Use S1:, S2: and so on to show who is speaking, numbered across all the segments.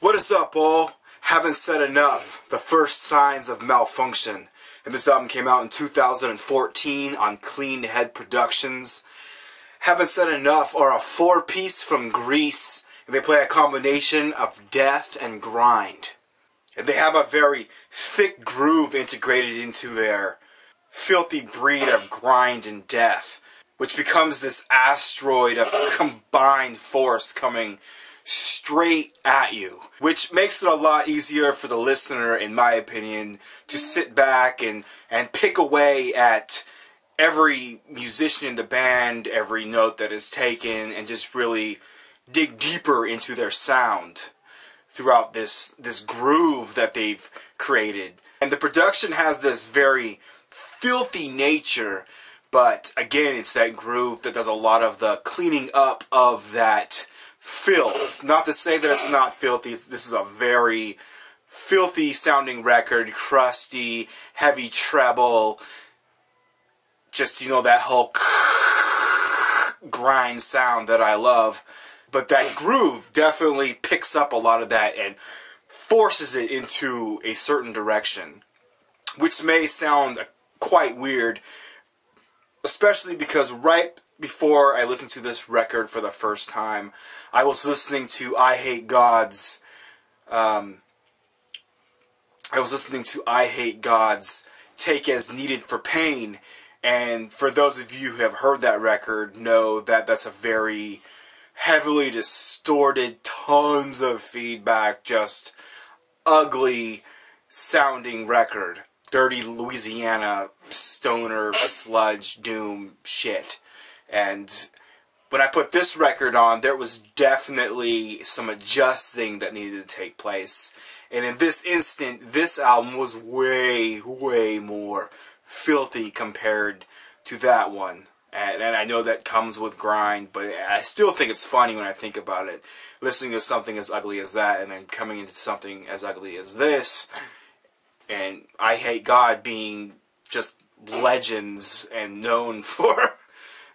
S1: What is up, all? Haven't said enough. The first signs of Malfunction. And this album came out in 2014 on Clean Head Productions. Haven't Said Enough are a four-piece from Greece, and they play a combination of death and grind. And they have a very thick groove integrated into their filthy breed of grind and death, which becomes this asteroid of combined force coming straight at you, which makes it a lot easier for the listener, in my opinion, to sit back and pick away at every musician in the band, every note that is taken, and just really dig deeper into their sound throughout this groove that they've created. And the production has this very filthy nature, but again, it's that groove that does a lot of the cleaning up of that filth. Not to say that it's not filthy. This is a very filthy sounding record, crusty, heavy treble, just, you know, that whole grind sound that I love. But that groove definitely picks up a lot of that and forces it into a certain direction, which may sound quite weird, especially because right before I listened to this record for the first time, I was listening to I Hate God's Take As Needed for Pain, and for those of you who have heard that record know that that's a very heavily distorted, tons of feedback, just ugly sounding record. Dirty Louisiana stoner sludge doom shit. And when I put this record on, there was definitely some adjusting that needed to take place. And in this instant, this album was way, way more filthy compared to that one. And I know that comes with grind, but I still think it's funny when I think about it. Listening to something as ugly as that, and then coming into something as ugly as this, and I Hate God being just legends and known for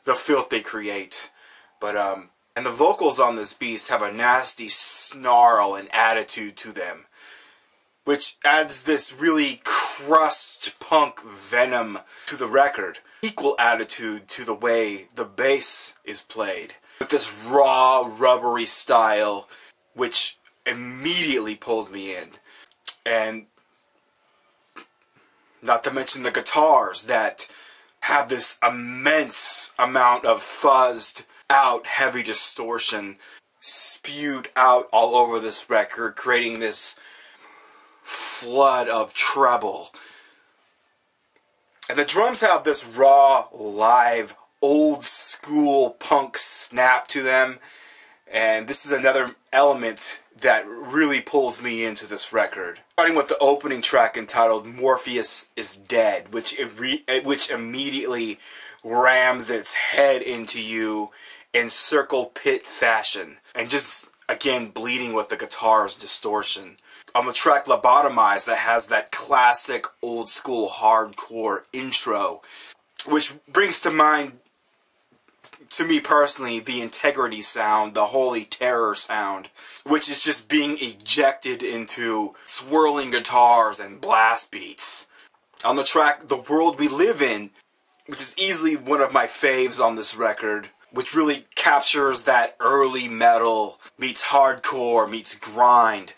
S1: the filth they create. But and the vocals on this beast have a nasty snarl and attitude to them, which adds this really crust punk venom to the record. Equal attitude to the way the bass is played, with this raw, rubbery style, which immediately pulls me in. And not to mention the guitars that have this immense amount of fuzzed out heavy distortion spewed out all over this record, creating this flood of treble. And the drums have this raw, live, old school punk snap to them. And this is another element that really pulls me into this record. Starting with the opening track entitled Morpheus is Dead, which immediately rams its head into you in circle pit fashion. And just, again, bleeding with the guitar's distortion. On the track Lobotomize, that has that classic old school hardcore intro, which brings to mind, to me personally, the Integrity sound, the Holy Terror sound, which is just being ejected into swirling guitars and blast beats. On the track The World We Live In, which is easily one of my faves on this record, which really captures that early metal meets hardcore meets grind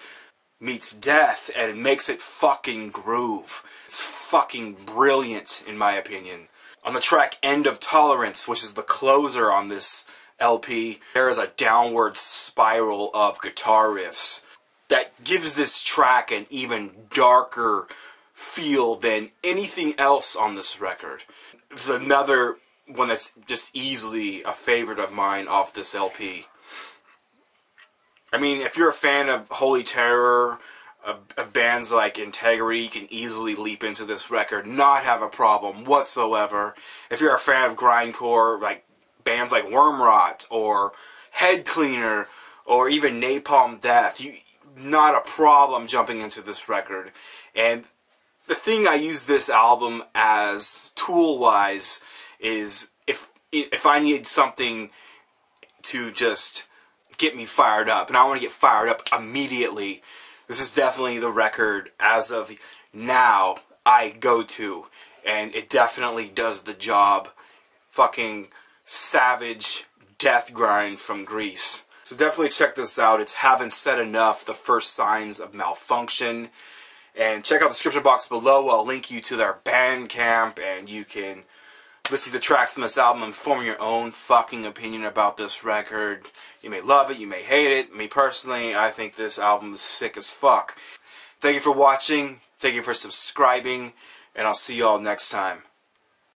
S1: meets death, and it makes it fucking groove. It's fucking brilliant, in my opinion. On the track End of Tolerance, which is the closer on this LP, there is a downward spiral of guitar riffs that gives this track an even darker feel than anything else on this record. This is another one that's just easily a favorite of mine off this LP. I mean, if you're a fan of Holy Terror, of bands like Integrity, you can easily leap into this record, not have a problem whatsoever. If you're a fan of Grindcore, like bands like Wormrot, or Head Cleaner, or even Napalm Death, not a problem jumping into this record. And the thing I use this album as, tool-wise, is if I need something to just get me fired up, and I want to get fired up immediately. This is definitely the record as of now I go to, and it definitely does the job. Fucking savage death grind from Greece. So definitely check this out. It's Haven't Said Enough, the first signs of Malfunction. And check out the description box below. I'll link you to their Bandcamp, and you can listen to tracks from this album and form your own fucking opinion about this record. You may love it, you may hate it. Me personally, I think this album is sick as fuck. Thank you for watching, thank you for subscribing, and I'll see y'all next time.